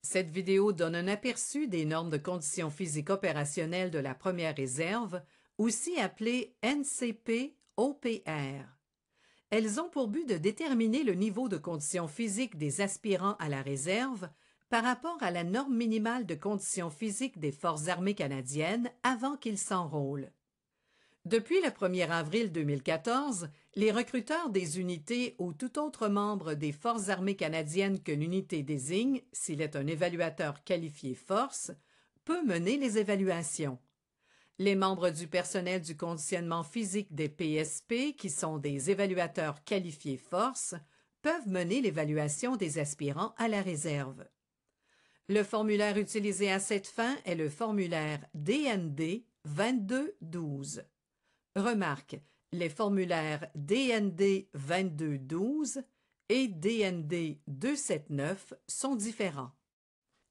Cette vidéo donne un aperçu des normes de conditions physiques opérationnelles de la première réserve, aussi appelées NCP-OPR. Elles ont pour but de déterminer le niveau de conditions physiques des aspirants à la réserve par rapport à la norme minimale de conditions physiques des Forces armées canadiennes avant qu'ils s'enrôlent. Depuis le 1er avril 2014, les recruteurs des unités ou tout autre membre des Forces armées canadiennes que l'unité désigne, s'il est un évaluateur qualifié force, peut mener les évaluations. Les membres du personnel du conditionnement physique des PSP, qui sont des évaluateurs qualifiés force, peuvent mener l'évaluation des aspirants à la réserve. Le formulaire utilisé à cette fin est le formulaire DND 2212. Remarque, les formulaires DND 2212 et DND 279 sont différents.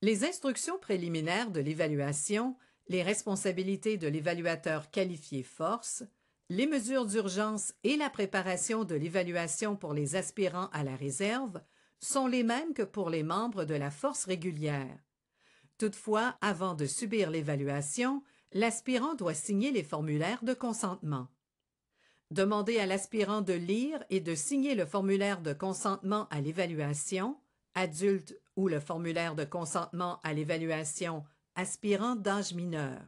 Les instructions préliminaires de l'évaluation, les responsabilités de l'évaluateur qualifié force, les mesures d'urgence et la préparation de l'évaluation pour les aspirants à la réserve sont les mêmes que pour les membres de la force régulière. Toutefois, avant de subir l'évaluation, l'aspirant doit signer les formulaires de consentement. Demander à l'aspirant de lire et de signer le formulaire de consentement à l'évaluation, adulte ou le formulaire de consentement à l'évaluation aspirant d'âge mineur.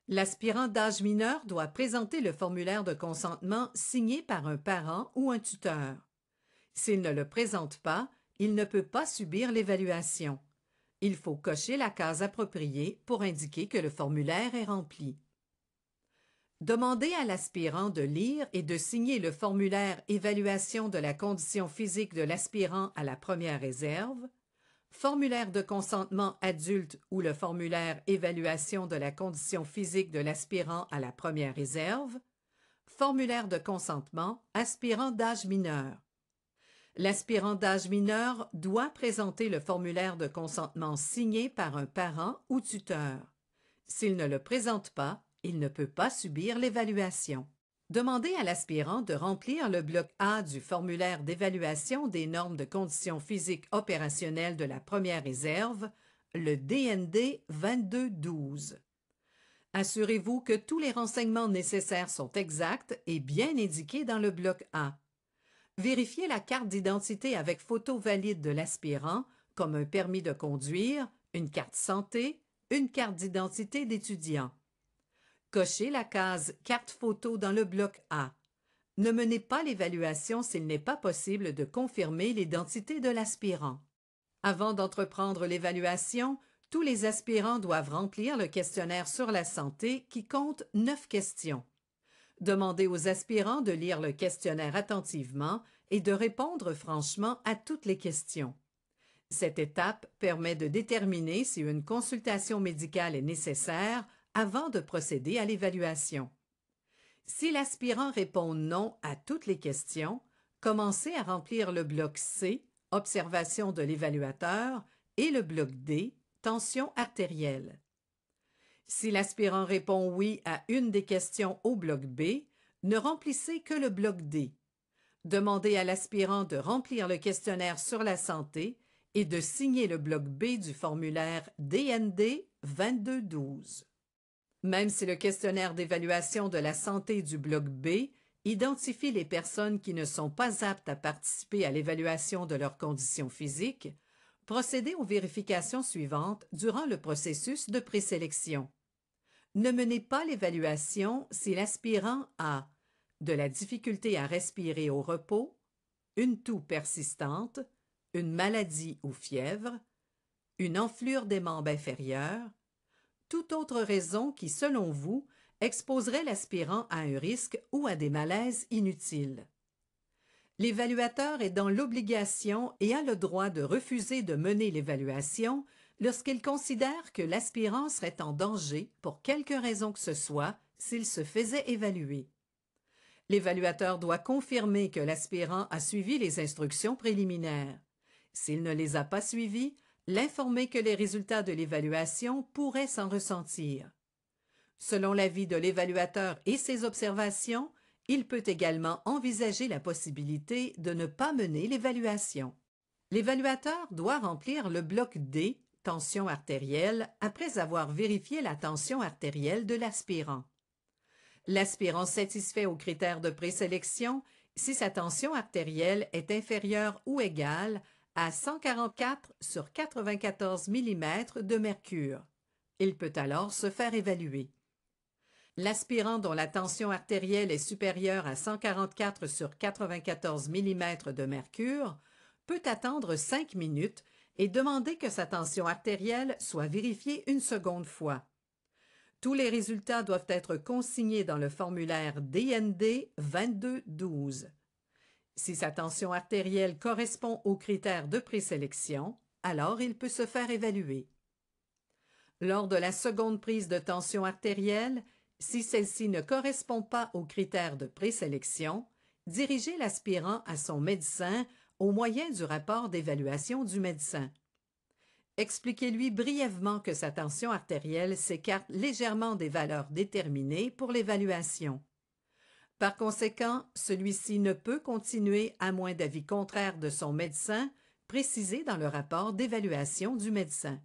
L'aspirant d'âge mineur doit présenter le formulaire de consentement signé par un parent ou un tuteur. S'il ne le présente pas, il ne peut pas subir l'évaluation. Il faut cocher la case appropriée pour indiquer que le formulaire est rempli. Demander à l'aspirant de lire et de signer le formulaire Évaluation de la condition physique de l'aspirant à la première réserve, formulaire de consentement adulte ou le formulaire Évaluation de la condition physique de l'aspirant à la première réserve, formulaire de consentement aspirant d'âge mineur. L'aspirant d'âge mineur doit présenter le formulaire de consentement signé par un parent ou tuteur. S'il ne le présente pas, il ne peut pas subir l'évaluation. Demandez à l'aspirant de remplir le bloc A du formulaire d'évaluation des normes de conditions physiques opérationnelles de la première réserve, le DND 2212. Assurez-vous que tous les renseignements nécessaires sont exacts et bien indiqués dans le bloc A. Vérifiez la carte d'identité avec photo valide de l'aspirant, comme un permis de conduire, une carte santé, une carte d'identité d'étudiant. Cochez la case carte photo dans le bloc A. Ne menez pas l'évaluation s'il n'est pas possible de confirmer l'identité de l'aspirant. Avant d'entreprendre l'évaluation, tous les aspirants doivent remplir le questionnaire sur la santé qui compte 9 questions. Demandez aux aspirants de lire le questionnaire attentivement et de répondre franchement à toutes les questions. Cette étape permet de déterminer si une consultation médicale est nécessaire avant de procéder à l'évaluation. Si l'aspirant répond non à toutes les questions, commencez à remplir le bloc C, observation de l'évaluateur, et le bloc D, tension artérielle. Si l'aspirant répond oui à une des questions au bloc B, ne remplissez que le bloc D. Demandez à l'aspirant de remplir le questionnaire sur la santé et de signer le bloc B du formulaire DND 2212. Même si le questionnaire d'évaluation de la santé du bloc B identifie les personnes qui ne sont pas aptes à participer à l'évaluation de leurs conditions physiques, procédez aux vérifications suivantes durant le processus de présélection. Ne menez pas l'évaluation si l'aspirant a de la difficulté à respirer au repos, une toux persistante, une maladie ou fièvre, une enflure des membres inférieurs, toute autre raison qui, selon vous, exposerait l'aspirant à un risque ou à des malaises inutiles. L'évaluateur est dans l'obligation et a le droit de refuser de mener l'évaluation lorsqu'il considère que l'aspirant serait en danger pour quelque raison que ce soit s'il se faisait évaluer. L'évaluateur doit confirmer que l'aspirant a suivi les instructions préliminaires. S'il ne les a pas suivies, l'informer que les résultats de l'évaluation pourraient s'en ressentir. Selon l'avis de l'évaluateur et ses observations, il peut également envisager la possibilité de ne pas mener l'évaluation. L'évaluateur doit remplir le bloc D, tension artérielle, après avoir vérifié la tension artérielle de l'aspirant. L'aspirant satisfait aux critères de présélection si sa tension artérielle est inférieure ou égale à 144 sur 94 mm de mercure. Il peut alors se faire évaluer. L'aspirant dont la tension artérielle est supérieure à 144 sur 94 mm de mercure peut attendre 5 minutes et demander que sa tension artérielle soit vérifiée une seconde fois. Tous les résultats doivent être consignés dans le formulaire DND 2212. Si sa tension artérielle correspond aux critères de présélection, alors il peut se faire évaluer. Lors de la seconde prise de tension artérielle, si celle-ci ne correspond pas aux critères de présélection, dirigez l'aspirant à son médecin au moyen du rapport d'évaluation du médecin. Expliquez-lui brièvement que sa tension artérielle s'écarte légèrement des valeurs déterminées pour l'évaluation. Par conséquent, celui-ci ne peut continuer à moins d'avis contraire de son médecin, précisé dans le rapport d'évaluation du médecin.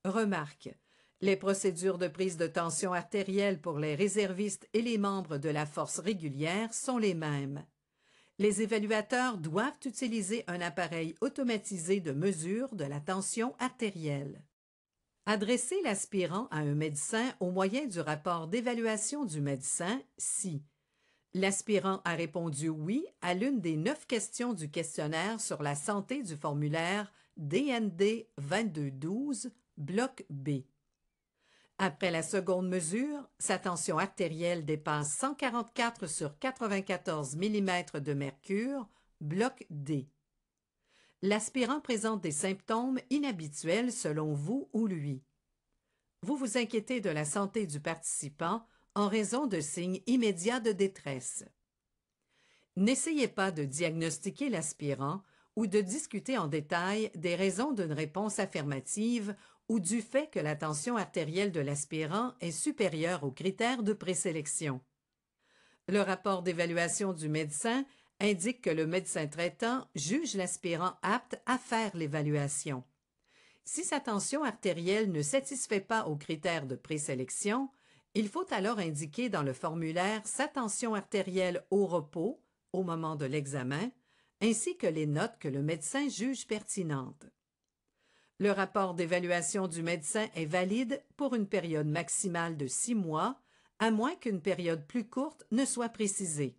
Remarque: les procédures de prise de tension artérielle pour les réservistes et les membres de la force régulière sont les mêmes. Les évaluateurs doivent utiliser un appareil automatisé de mesure de la tension artérielle. Adressez l'aspirant à un médecin au moyen du rapport d'évaluation du médecin si l'aspirant a répondu oui à l'une des 9 questions du questionnaire sur la santé du formulaire DND 2212, bloc B. Après la seconde mesure, sa tension artérielle dépasse 144 sur 94 mm de mercure, bloc D. L'aspirant présente des symptômes inhabituels selon vous ou lui. Vous vous inquiétez de la santé du participant en raison de signes immédiats de détresse. N'essayez pas de diagnostiquer l'aspirant ou de discuter en détail des raisons d'une réponse affirmative ou du fait que la tension artérielle de l'aspirant est supérieure aux critères de présélection. Le rapport d'évaluation du médecin indique que le médecin traitant juge l'aspirant apte à faire l'évaluation. Si sa tension artérielle ne satisfait pas aux critères de présélection, il faut alors indiquer dans le formulaire sa tension artérielle au repos, au moment de l'examen, ainsi que les notes que le médecin juge pertinentes. Le rapport d'évaluation du médecin est valide pour une période maximale de 6 mois, à moins qu'une période plus courte ne soit précisée.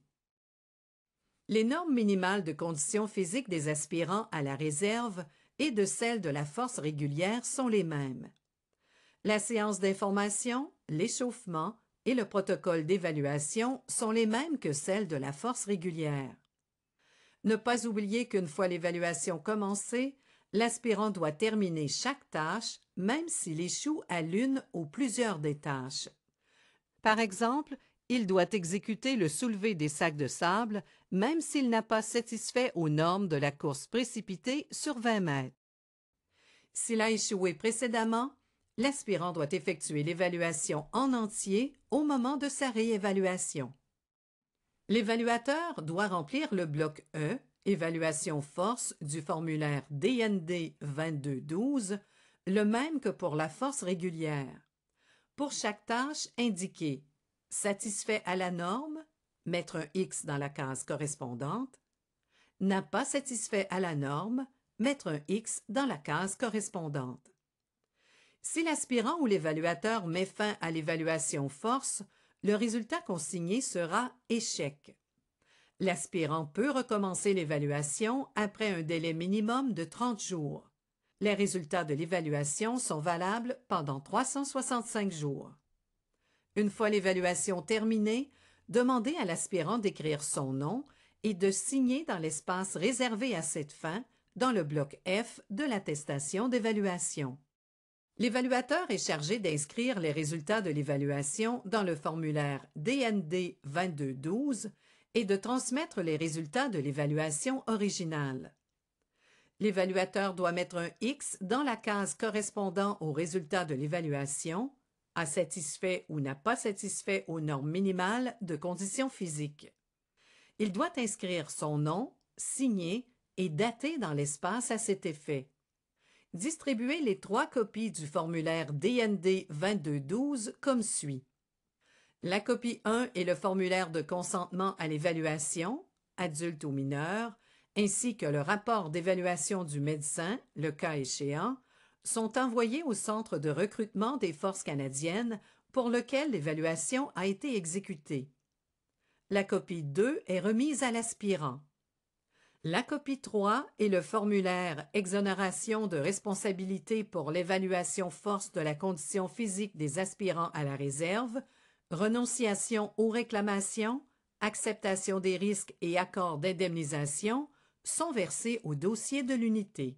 Les normes minimales de conditions physiques des aspirants à la réserve et de celles de la force régulière sont les mêmes. La séance d'information, l'échauffement et le protocole d'évaluation sont les mêmes que celles de la force régulière. Ne pas oublier qu'une fois l'évaluation commencée, l'aspirant doit terminer chaque tâche, même s'il échoue à l'une ou plusieurs des tâches. Par exemple, il doit exécuter le soulevé des sacs de sable, même s'il n'a pas satisfait aux normes de la course précipitée sur 20 mètres. S'il a échoué précédemment, l'aspirant doit effectuer l'évaluation en entier au moment de sa réévaluation. L'évaluateur doit remplir le bloc E, évaluation force du formulaire DND 2212, le même que pour la force régulière. Pour chaque tâche, indiquer satisfait à la norme, mettre un X dans la case correspondante, n'a pas satisfait à la norme, mettre un X dans la case correspondante. Si l'aspirant ou l'évaluateur met fin à l'évaluation force, le résultat consigné sera échec. L'aspirant peut recommencer l'évaluation après un délai minimum de 30 jours. Les résultats de l'évaluation sont valables pendant 365 jours. Une fois l'évaluation terminée, demandez à l'aspirant d'écrire son nom et de signer dans l'espace réservé à cette fin dans le bloc F de l'attestation d'évaluation. L'évaluateur est chargé d'inscrire les résultats de l'évaluation dans le formulaire DND 2212 et de transmettre les résultats de l'évaluation originale. L'évaluateur doit mettre un X dans la case correspondant aux résultats de l'évaluation, a satisfait ou n'a pas satisfait aux normes minimales de conditions physiques. Il doit inscrire son nom, signer et daté dans l'espace à cet effet. Distribuez les 3 copies du formulaire DND 2212 comme suit. La copie 1 est le formulaire de consentement à l'évaluation, adulte ou mineur, ainsi que le rapport d'évaluation du médecin, le cas échéant, sont envoyés au Centre de recrutement des Forces canadiennes pour lequel l'évaluation a été exécutée. La copie 2 est remise à l'aspirant. La copie 3 est le formulaire Exonération de responsabilité pour l'évaluation force de la condition physique des aspirants à la réserve, renonciation aux réclamations, acceptation des risques et accord d'indemnisation sont versés au dossier de l'unité.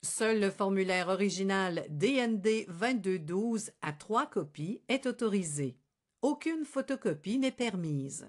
Seul le formulaire original DND 2212 à 3 copies est autorisé. Aucune photocopie n'est permise.